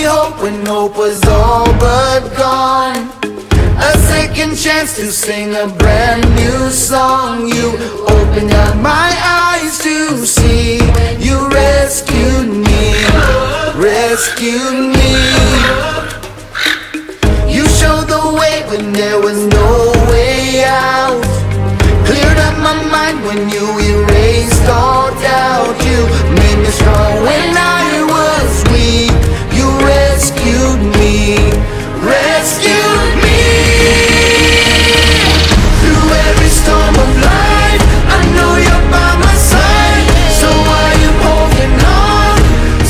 hope when hope was all but gone. A second chance to sing a brand new song. You opened up my eyes to see. You rescued me, rescued me. You showed the way when there was no way out. Cleared up my mind when you erased all doubt. You made me strong when I was weak. You rescued me, rescued me. Through every storm of life, I know you're by my side. So I am holding on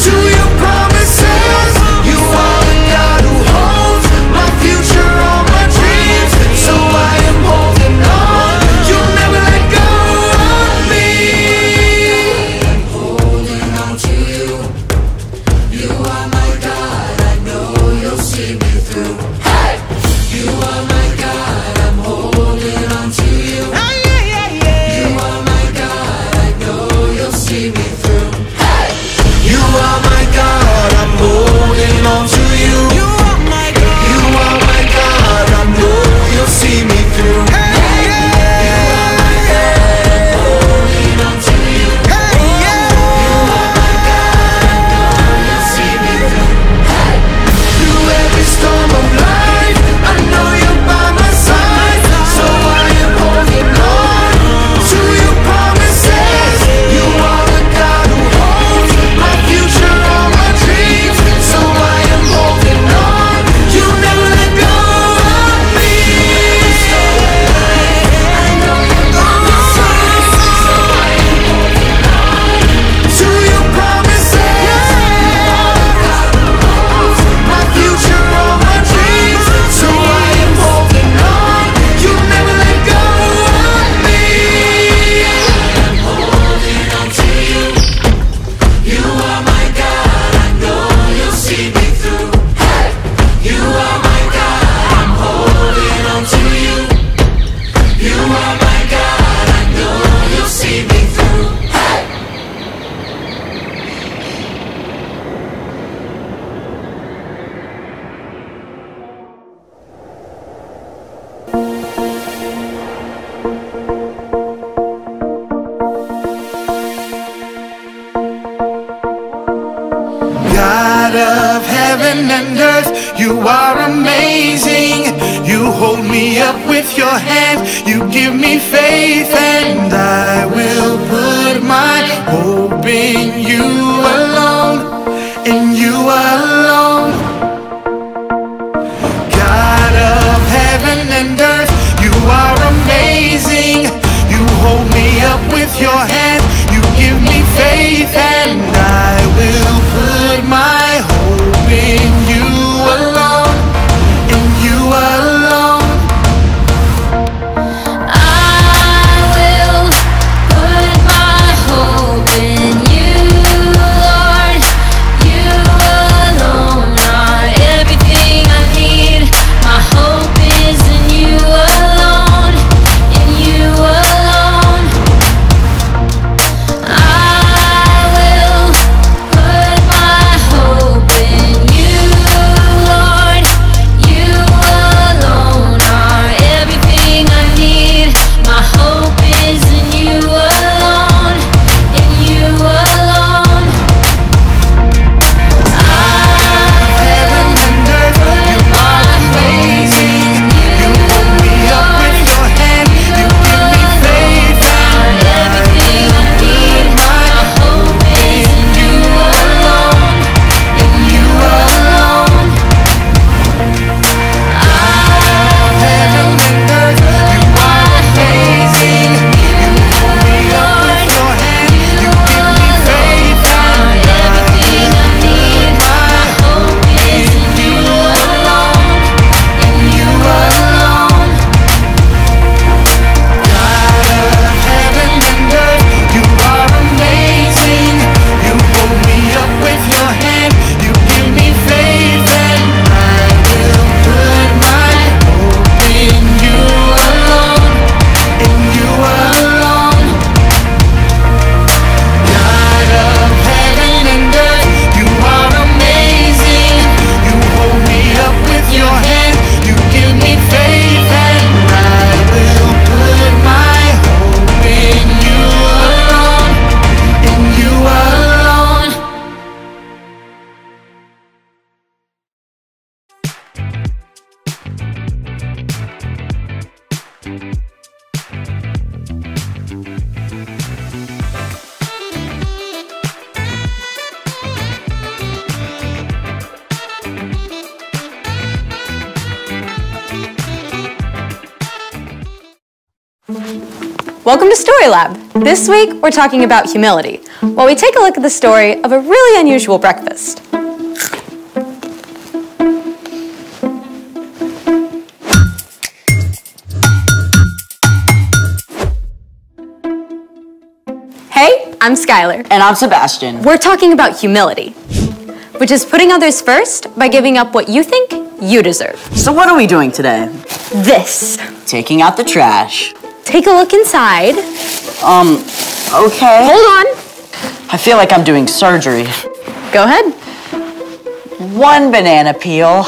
to your promises. You are the God who holds my future, all my dreams. So I am holding on. You'll never let go of me. I'm holding on to you. You are my God. I know you'll see me through. Hey! You are my God. I'm holding on to you. You are my God. I know you'll see me through. Hey! You are my God. I'm holding on to you. You are my God. You are my God. I know you'll see me through. God of heaven and earth, you are amazing. You hold me up with your hand. You give me faith, and I will put my hope in you alone, in you alone. God of heaven and earth, you are amazing. You hold me up with your hand. You give me faith, and I will put my hope in you alone, in you alone. I will put my hope in you Welcome to Story Lab. This week, we're talking about humility, while we take a look at the story of a really unusual breakfast. Hey, I'm Skylar. And I'm Sebastian. We're talking about humility, which is putting others first by giving up what you think you deserve. So what are we doing today? This. Taking out the trash. Take a look inside. Okay. Hold on. I feel like I'm doing surgery. Go ahead. 1 banana peel,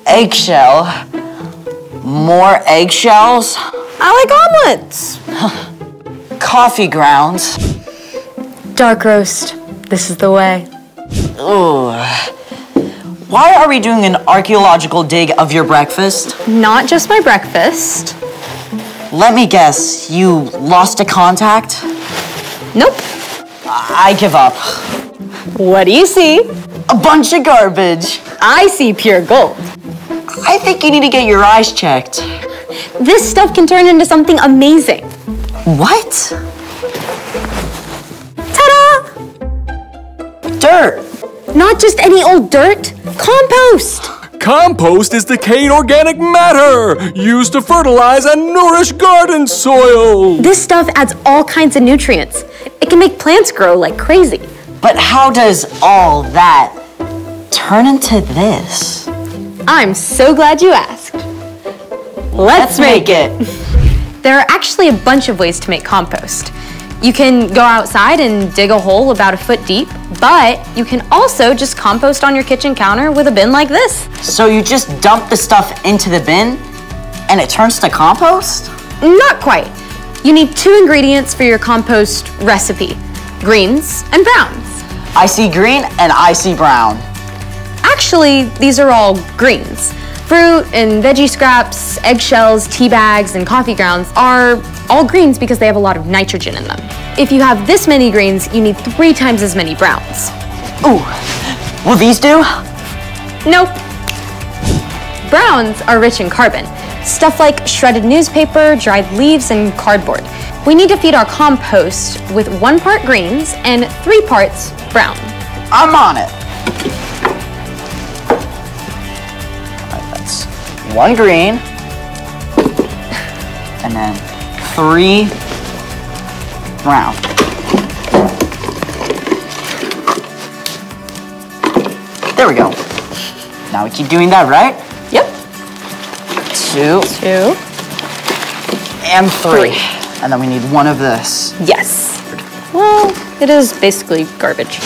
eggshell, more eggshells, I like omelets. coffee grounds. Dark roast. This is the way. Ooh. Why are we doing an archaeological dig of your breakfast? Not just my breakfast. Let me guess, you lost a contact? Nope. I give up. What do you see? A bunch of garbage. I see pure gold. I think you need to get your eyes checked. This stuff can turn into something amazing. What? Ta-da! Dirt. Not just any old dirt. Compost. Compost is decayed organic matter used to fertilize and nourish garden soil. This stuff adds all kinds of nutrients. It can make plants grow like crazy. But how does all that turn into this? I'm so glad you asked. Let's make it. There are actually a bunch of ways to make compost. You can go outside and dig a hole about 1 foot deep, but you can also just compost on your kitchen counter with a bin like this. So you just dump the stuff into the bin and it turns to compost? Not quite. You need 2 ingredients for your compost recipe: greens and browns. I see green and I see brown. Actually, these are all greens. Fruit and veggie scraps, eggshells, tea bags, and coffee grounds are all greens because they have a lot of nitrogen in them. If you have this many greens, you need 3 times as many browns. Ooh, will these do? Nope. Browns are rich in carbon, stuff like shredded newspaper, dried leaves, and cardboard. We need to feed our compost with 1 part greens and 3 parts brown. I'm on it. 1 green, and then 3 brown. There we go. Now we keep doing that, right? Yep. 2 2 and 3. And then we need 1 of this. Yes. Well, it is basically garbage.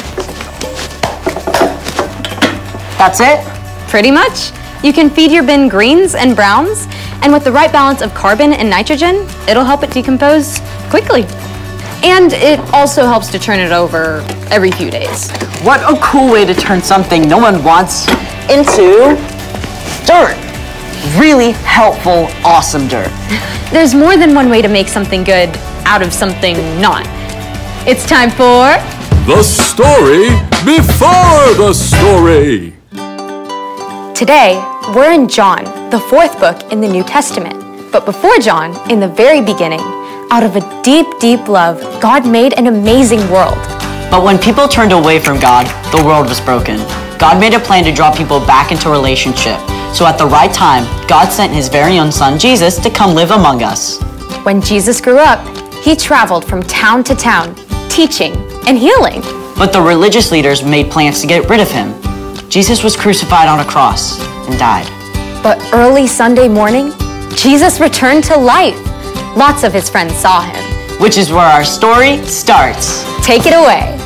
That's it? Pretty much. You can feed your bin greens and browns, and with the right balance of carbon and nitrogen, it'll help it decompose quickly. And it also helps to turn it over every few days. What a cool way to turn something no one wants into dirt. Really helpful, awesome dirt. There's more than one way to make something good out of something not. It's time for... The story before the story. Today, we're in John, the 4th book in the New Testament. But before John, in the very beginning, out of a deep, deep love, God made an amazing world. But when people turned away from God, the world was broken. God made a plan to draw people back into relationship. So at the right time, God sent his very own son, Jesus, to come live among us. When Jesus grew up, he traveled from town to town, teaching and healing. But the religious leaders made plans to get rid of him. Jesus was crucified on a cross and died. But early Sunday morning, Jesus returned to life. Lots of his friends saw him. Which is where our story starts. Take it away.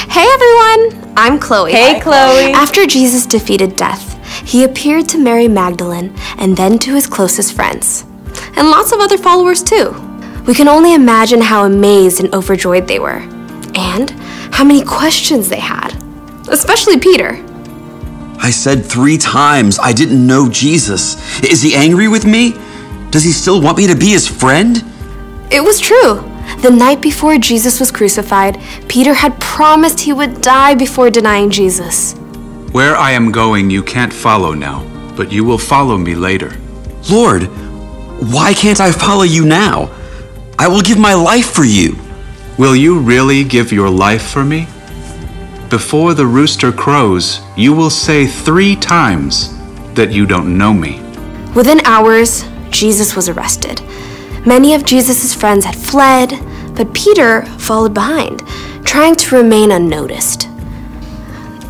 Hey everyone, I'm Chloe. Hey, Chloe. After Jesus defeated death, he appeared to Mary Magdalene and then to his closest friends, and lots of other followers too. We can only imagine how amazed and overjoyed they were, and how many questions they had, especially Peter. I said 3 times I didn't know Jesus. Is he angry with me? Does he still want me to be his friend? It was true. The night before Jesus was crucified, Peter had promised he would die before denying Jesus. Where I am going you can't follow now, but you will follow me later. Lord, Why can't I follow you now? I will give my life for you. Will you really give your life for me? Before the rooster crows, you will say 3 times that you don't know me. Within hours, Jesus was arrested. Many of Jesus' friends had fled, but Peter followed behind, trying to remain unnoticed.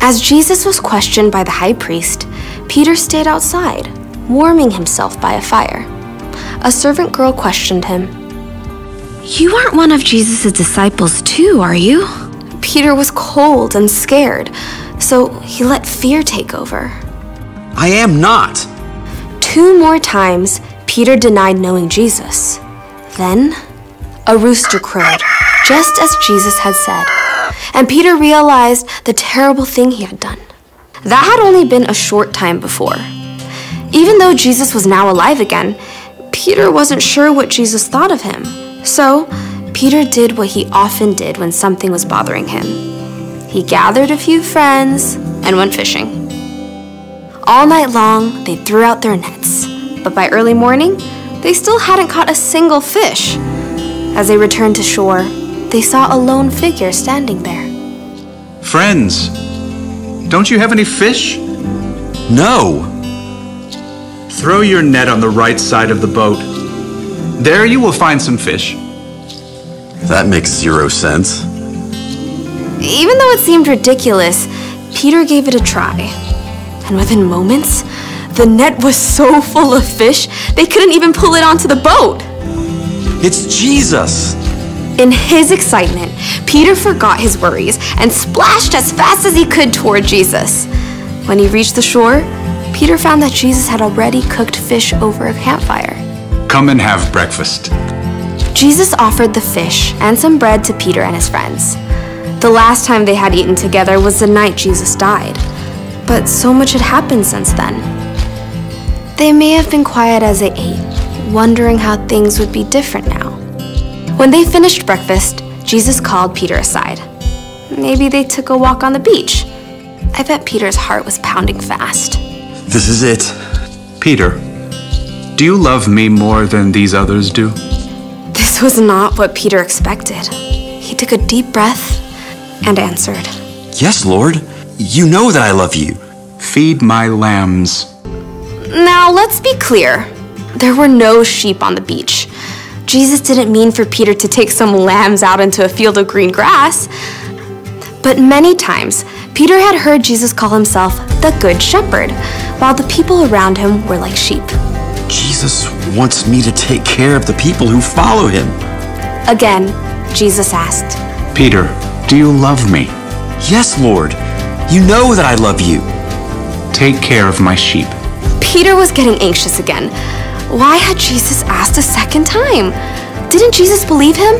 As Jesus was questioned by the high priest, Peter stayed outside, warming himself by a fire. A servant girl questioned him. You aren't one of Jesus' disciples too, are you? Peter was cold and scared, so he let fear take over. I am not. 2 more times, Peter denied knowing Jesus. Then, a rooster crowed, just as Jesus had said, and Peter realized the terrible thing he had done. That had only been a short time before. Even though Jesus was now alive again, Peter wasn't sure what Jesus thought of him. So, Peter did what he often did when something was bothering him. He gathered a few friends and went fishing. All night long, they threw out their nets, but by early morning, they still hadn't caught a single fish. As they returned to shore, they saw a lone figure standing there. Friends, don't you have any fish? No. Throw your net on the right side of the boat. There you will find some fish. That makes 0 sense. Even though it seemed ridiculous, Peter gave it a try. And within moments, the net was so full of fish, they couldn't even pull it onto the boat. It's Jesus. In his excitement, Peter forgot his worries and splashed as fast as he could toward Jesus. When he reached the shore, Peter found that Jesus had already cooked fish over a campfire. Come and have breakfast. Jesus offered the fish and some bread to Peter and his friends. The last time they had eaten together was the night Jesus died. But so much had happened since then. They may have been quiet as they ate, wondering how things would be different now. When they finished breakfast, Jesus called Peter aside. Maybe they took a walk on the beach. I bet Peter's heart was pounding fast. This is it. Peter, do you love me more than these others do? This was not what Peter expected. He took a deep breath and answered. Yes, Lord. You know that I love you. Feed my lambs. Now, let's be clear. There were no sheep on the beach. Jesus didn't mean for Peter to take some lambs out into a field of green grass. But many times, Peter had heard Jesus call himself the Good Shepherd, while the people around him were like sheep. Jesus wants me to take care of the people who follow him. Again, Jesus asked, Peter, do you love me? Yes, Lord. You know that I love you. Take care of my sheep. Peter was getting anxious again. Why had Jesus asked a second time? Didn't Jesus believe him?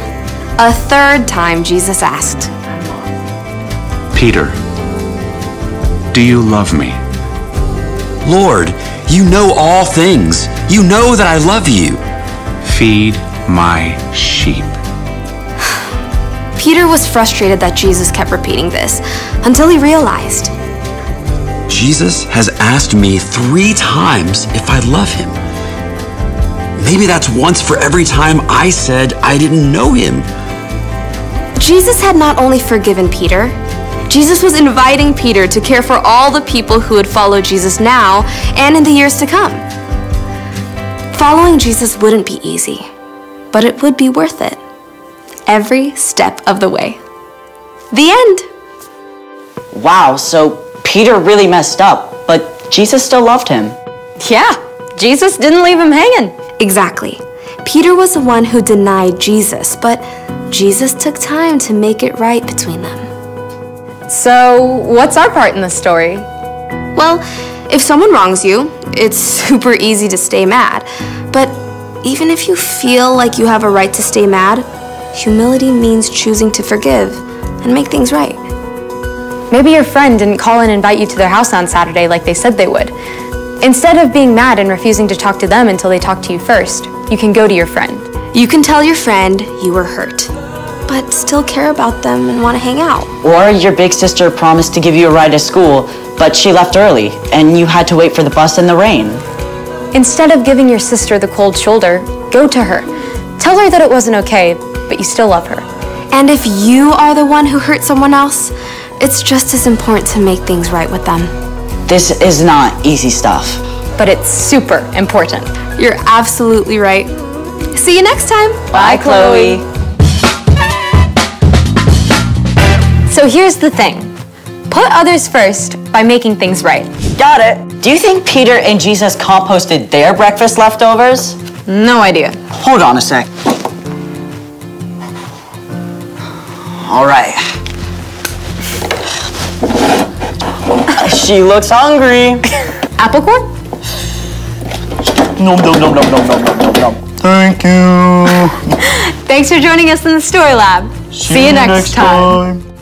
A third time, Jesus asked. Peter, do you love me? Lord, you know all things. You know that I love you. Feed my sheep. Peter was frustrated that Jesus kept repeating this until he realized. Jesus has asked me 3 times if I love him. Maybe that's once for every time I said I didn't know him. Jesus had not only forgiven Peter, Jesus was inviting Peter to care for all the people who would follow Jesus now and in the years to come. Following Jesus wouldn't be easy, but it would be worth it. Every step of the way. The end. Wow, so Peter really messed up, but Jesus still loved him. Yeah, Jesus didn't leave him hanging. Exactly. Peter was the one who denied Jesus, but Jesus took time to make it right between them. So, what's our part in the story? Well, if someone wrongs you, it's super easy to stay mad. But even if you feel like you have a right to stay mad, humility means choosing to forgive and make things right. Maybe your friend didn't call and invite you to their house on Saturday like they said they would. Instead of being mad and refusing to talk to them until they talk to you first, you can go to your friend. You can tell your friend you were hurt, but still care about them and want to hang out. Or your big sister promised to give you a ride to school, but she left early, and you had to wait for the bus in the rain. Instead of giving your sister the cold shoulder, go to her. Tell her that it wasn't okay, but you still love her. And if you are the one who hurt someone else, it's just as important to make things right with them. This is not easy stuff. But it's super important. You're absolutely right. See you next time. Bye, Chloe. So here's the thing. Put others first by making things right. Got it. Do you think Peter and Jesus composted their breakfast leftovers? No idea. Hold on a sec. All right. She looks hungry. Apple corn? Nom, nom, nom, nom, nom, nom, nom, nom. Thank you. Thanks for joining us in the Story Lab. See you next time.